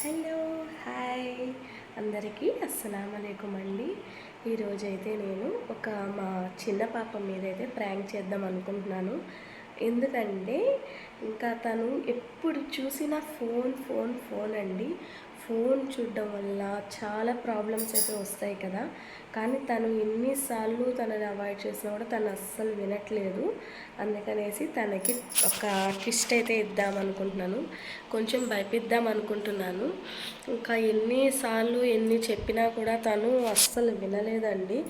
Hello hi అందరికీ అస్సలాముఅలైకుం అండి. ఈరోజైతే నేను మా చిన్న పాప మీద అయితే ప్రాంక్ చేద్దాం అనుకుంటున్నాను. ఎందుకంటే ఇంకా తను ఎప్పుడు చూసినా ఫోన్ ఫోన్ ఫోన్ అండి. ఫోన్ చూడడం వల్ల చాలా ప్రాబ్లమ్స్ అయితే వస్తాయి కదా. కానీ తను ఎన్నిసార్లు తనని అవాయిడ్ చేసినా కూడా తను అస్సలు వినట్లేదు. అందుకనేసి తనకి ఒక ట్విస్ట్ అయితే ఇద్దాం అనుకుంటున్నాను, కొంచెం భయపిద్దాం అనుకుంటున్నాను. ఇంకా ఎన్నిసార్లు ఎన్ని చెప్పినా కూడా తను అస్సలు వినలేదండి,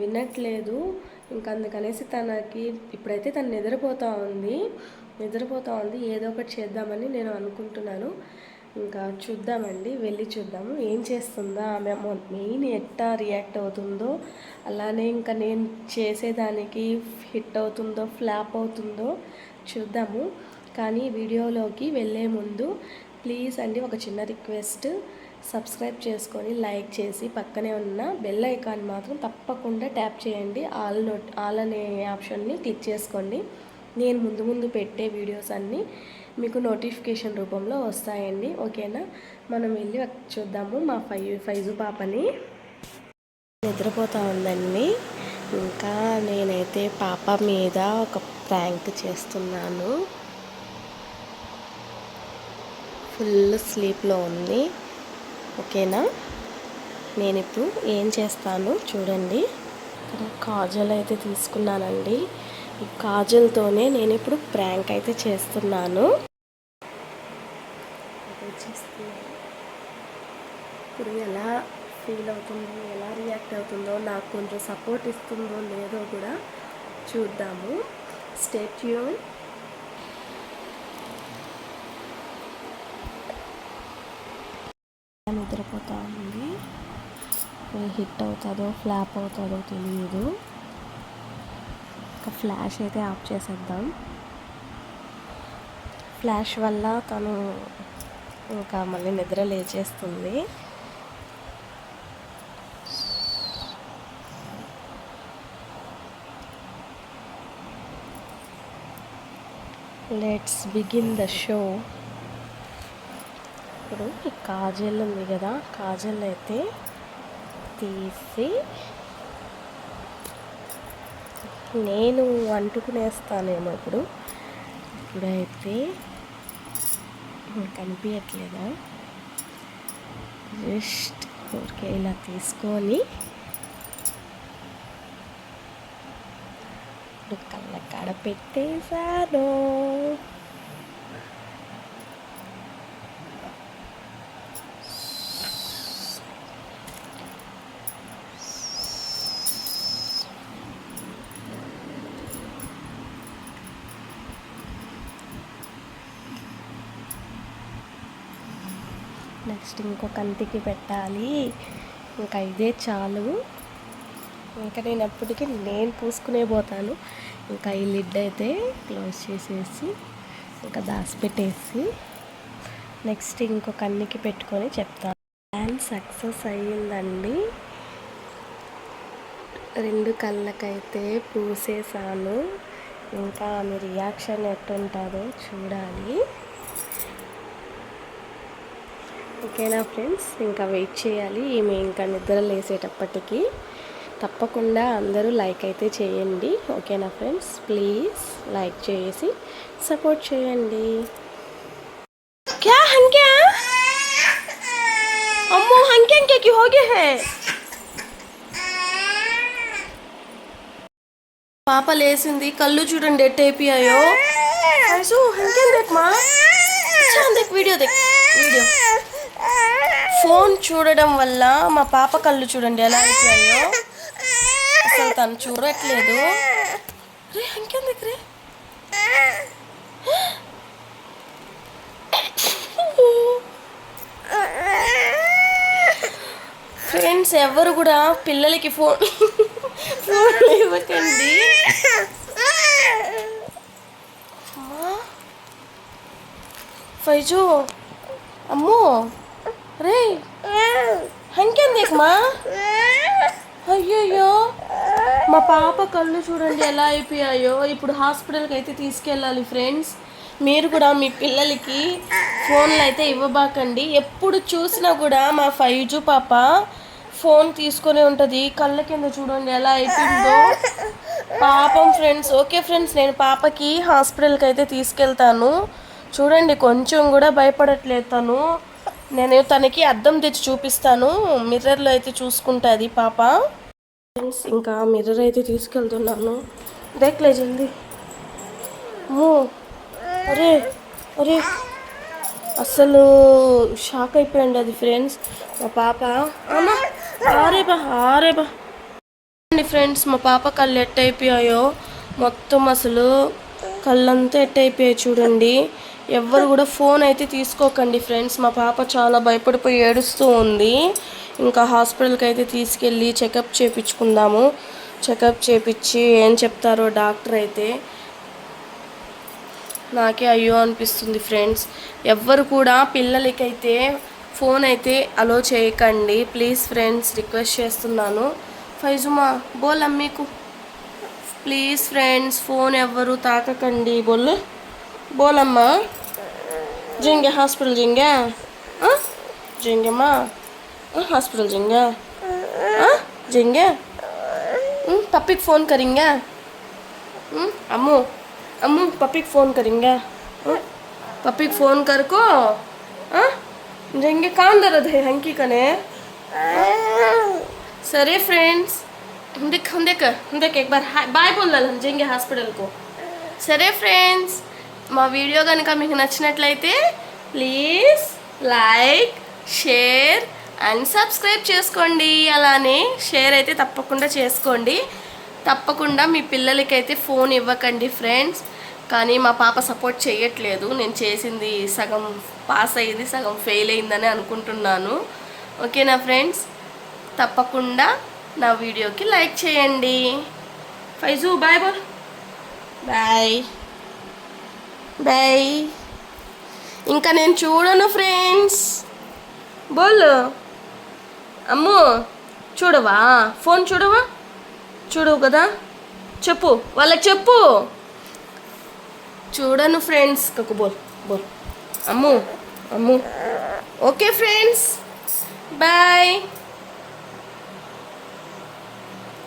వినట్లేదు. ఇంకా అందుకనేసి తనకి ఇప్పుడైతే తను నిద్రపోతూ ఉంది. ఏదో ఒకటి చేద్దామని నేను అనుకుంటున్నాను. ఇంకా చూద్దామండి, వెళ్ళి చూద్దాము ఏం చేస్తుందో, ఆమె మెయిన్ ఎట్టా రియాక్ట్ అవుతుందో, అలానే ఇంకా నేను చేసేదానికి హిట్ అవుతుందో ఫ్లాప్ అవుతుందో చూద్దాము. కానీ వీడియోలోకి వెళ్ళే ముందు ప్లీజ్ అండి ఒక చిన్న రిక్వెస్ట్, సబ్స్క్రైబ్ చేసుకొని లైక్ చేసి పక్కనే ఉన్న బెల్ ఐకాన్ మాత్రం తప్పకుండా ట్యాప్ చేయండి. ఆల్ అనే ఆప్షన్ని క్లిక్ చేసుకోండి. నేను ముందు పెట్టే వీడియోస్ అన్నీ మీకు నోటిఫికేషన్ రూపంలో వస్తాయండి. ఓకేనా, మనం వెళ్ళి చూద్దాము. మా ఫైజు పాపని నిద్రపోతూ ఉందండి. ఇంకా నేనైతే పాప మీద ఒక ప్రాంక్ చేస్తున్నాను. ఫుల్ స్లీప్లో ఉంది. ఓకేనా, నేను ఇప్పుడు ఏం చేస్తాను చూడండి. ఇక్కడ కాజల్ అయితే తీసుకున్నానండి. ఈ కాజల్తోనే నేను ఇప్పుడు ప్రాంక్ అయితే చేస్తున్నాను. ఇప్పుడు ఎలా ఫీల్ అవుతుందో, ఎలా రియాక్ట్ అవుతుందో, నాకు కొంచెం సపోర్ట్ ఇస్తుందో లేదో కూడా చూద్దాము. Stay tune. నిద్రపోతూ ఉంది. హిట్ అవుతుందో ఫ్లాప్ అవుతుందో తెలియదు. ఒక ఫ్లాష్ అయితే ఆఫ్ చేసేద్దాం. ఫ్లాష్ వల్ల తను ఇంకా మళ్ళీ నిద్ర లేచేస్తుంది. Let's begin the show. ఇప్పుడు ఈ కాజల్ ఉంది కదా, కాజల్ అయితే తీసి నేను అంటుకునేస్తానేమో. ఇప్పుడైతే కనిపించట్లేదా, జస్ట్ ఊరికే ఇలా తీసుకొని కళ్ళ కాడ పెట్టేశాను. నెక్స్ట్ ఇంకో కంటికి పెట్టాలి. ఇంకా ఇదే చాలు. ఇంకా నేను ఎప్పటికీ పూసుకునే పోతాను. ఇంకా ఈ లిడ్ అయితే క్లోజ్ చేసేసి ఇంకా దాచిపెట్టేసి నెక్స్ట్ ఇంకో కన్నికి పెట్టుకొని చెప్తాను. ప్లాన్ సక్సెస్ అయ్యిందండి. 2 కళ్ళకైతే పూసేసాను. ఇంకా ఆమె రియాక్షన్ ఎట్టుంటుందో చూడాలి. ఓకేనా ఫ్రెండ్స్, ఇంకా వెయిట్ చేయాలి. ఈమె ఇంకా నిద్ర లేసేటప్పటికి తప్పకుండా అందరూ లైక్ అయితే చేయండి. ఓకేనా ఫ్రెండ్స్, ప్లీజ్ లైక్ చేసి సపోర్ట్ చేయండి. क्या हंके अम्मो हंके हंके की हो गए है. పాప లేసింది, కళ్ళు చూడండి ఎట్టయిపోయాయో. హంకే దేక్ మా, వీడియో వీడియో. ఫోన్ చూడడం వల్ల మా పాప కళ్ళు చూడండి ఎలా అయిపోయాయో. అసలు తను చూడట్లేదు. రే ఇంకెందుకు రే. ఫ్రెండ్స్, ఎవరు కూడా పిల్లలకి ఫోన్ ఇవ్వకండి. ఫైజు అమ్మో రే హంకెందుకు మా. అయ్యయ్యో, మా పాప కళ్ళు చూడండి ఎలా అయిపోయాయో. ఇప్పుడు హాస్పిటల్కి అయితే తీసుకెళ్ళాలి. ఫ్రెండ్స్, మీరు కూడా మీ పిల్లలకి ఫోన్లు అయితే ఇవ్వబాకండి. ఎప్పుడు చూసినా కూడా మా ఫైజు పాప ఫోన్ తీసుకొని ఉంటుంది. కళ్ళ కింద చూడండి ఎలా అయిపోయిందో పాపం ఫ్రెండ్స్. ఓకే ఫ్రెండ్స్, నేను పాపకి హాస్పిటల్కి అయితే తీసుకెళ్తాను. చూడండి కొంచెం కూడా భయపడట్లేదు తను. నేను తనకి అద్దం తెచ్చి చూపిస్తాను. మిర్రర్లో అయితే చూసుకుంటుంది పాప. ఫ్రెండ్స్ ఇంకా మిర్రర్ అయితే తీసుకెళ్తున్నాను. దేఖ్లే జల్దీ. అరే అరే అసలు షాక్ అయిపోయింది అది ఫ్రెండ్స్. మా పాప ఆరేబా ఫ్రెండ్స్, మా పాప కళ్ళు ఎట్టయిపోయాయో మొత్తం. అసలు కళ్ళంతా ఎట్టయిపోయాయి చూడండి. ఎవ్వరు కూడా ఫోన్ అయితే తీసుకోకండి ఫ్రెండ్స్. మా పాప చాలా భయపడిపోయి ఏడుస్తూ ఉంది. ఇంకా హాస్పిటల్కి అయితే తీసుకెళ్ళి చెకప్ చేయించుకుందాము. చెకప్ చేయించి ఏం చెప్తారో డాక్టర్ అయితే. నాకే అయ్యో అనిపిస్తుంది ఫ్రెండ్స్. ఎవ్వరు కూడా పిల్లలకైతే ఫోన్ అయితే అలో చేయకండి ప్లీజ్ ఫ్రెండ్స్, రిక్వెస్ట్ చేస్తున్నాను. ఫైజుమా బోల్ అమ్మీకు ప్లీజ్ ఫ్రెండ్స్, ఫోన్ ఎవ్వరు తాకకండి. బోలమ్మా. జంగే హాస్పిటల్ జంగేమ్మా హాస్పిటల్ జంగే పప్పికి ఫోన్ కరింగా. अम्मू पप्पी को फ़ोन करेंगे. पप्पी को फ़ोन कर को जाएंगे. कान दर्द है हंकी कने. सरे फ्रेंड्स, हम देख एक बार बाय बोल हम जाएंगे హాస్పిటల్ को. సరే ఫ్రెండ్స్, మా వీడియో కనుక మీకు నచ్చినట్లయితే please like, share and subscribe చేసుకోండి. అలానే షేర్ అయితే తప్పకుండా చేసుకోండి. తప్పకుండా మీ పిల్లలకైతే ఫోన్ ఇవ్వకండి ఫ్రెండ్స్. కానీ మా పాప సపోర్ట్ చేయట్లేదు. నేను చేసింది సగం పాస్ అయ్యింది, సగం ఫెయిల్ అయిందని అనుకుంటున్నాను. ఓకేనా ఫ్రెండ్స్, తప్పకుండా నా వీడియోకి లైక్ చేయండి. ఫైజు బాయ్ బోల్. Bye bye. ఇంకా నేను చూడను ఫ్రెండ్స్. బోల్ అమ్ము. చూడవా ఫోన్? చూడవు కదా, చెప్పు వాళ్ళకి చెప్పు. చూడను ఫ్రెండ్స్. కక్కు బోల్ Ammu. Okay friends, bye.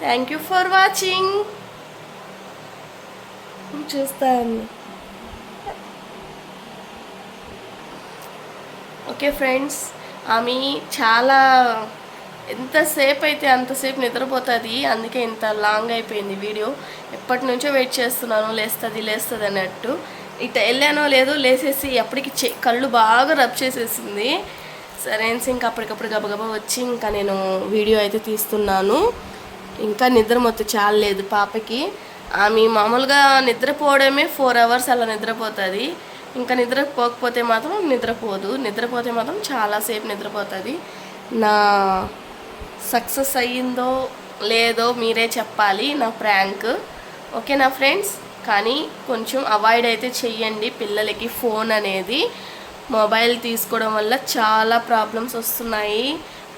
Thank you for watching. చూస్తాను. ఓకే ఫ్రెండ్స్, ఆమె చాలా ఎంతసేపు అయితే అంతసేపు నిద్రపోతుంది. అందుకే ఇంత లాంగ్ అయిపోయింది వీడియో. ఎప్పటి నుంచో వెయిట్ చేస్తున్నాను లేస్తుంది అన్నట్టు. ఇట వెళ్ళానో లేదో లేసేసి అప్పటికి కళ్ళు బాగా రబ్ చేసేసింది. సరే ఇంకా అప్పటికప్పుడు గబగబా వచ్చి ఇంకా నేను వీడియో అయితే తీస్తున్నాను. ఇంకా నిద్ర మొత్తం చాలలేదు పాపకి. ఆమె మామూలుగా నిద్రపోవడమే 4 hours అలా నిద్రపోతుంది. ఇంకా నిద్రపోకపోతే మాత్రం నిద్రపోతే మాత్రం చాలాసేపు నిద్రపోతుంది. నా సక్సెస్ అయ్యిందో లేదో మీరే చెప్పాలి నా ప్రాంక్. ఓకేనా ఫ్రెండ్స్, కానీ కొంచెం అవాయిడ్ అయితే చెయ్యండి పిల్లలకి ఫోన్ అనేది. మొబైల్ తీసుకోవడం వల్ల చాలా ప్రాబ్లమ్స్ వస్తున్నాయి.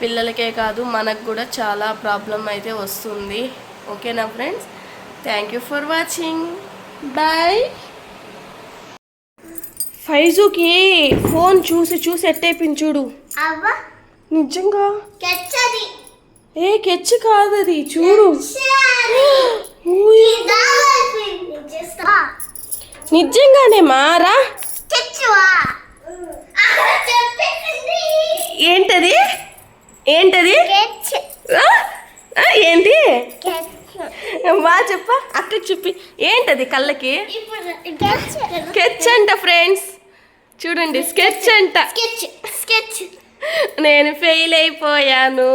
పిల్లలకే కాదు మనకు కూడా చాలా ప్రాబ్లం అయితే వస్తుంది. ఓకేనా friends, thank you for watching. Bye. ఫైజుకి ఫోన్ చూసి ఎట్టయిపోయింది చూడు. నిజంగా కెచ్ కాదు అది, చూడు. నిజంగానే మారా. ఏంటది ఏంటి బా చెప్ప అక్కకి చెప్పి. ఏంటది కళ్ళకి? స్కెచ్ అంట ఫ్రెండ్స్, చూడండి స్కెచ్ అంట. నేను ఫెయిల్ అయిపోయాను.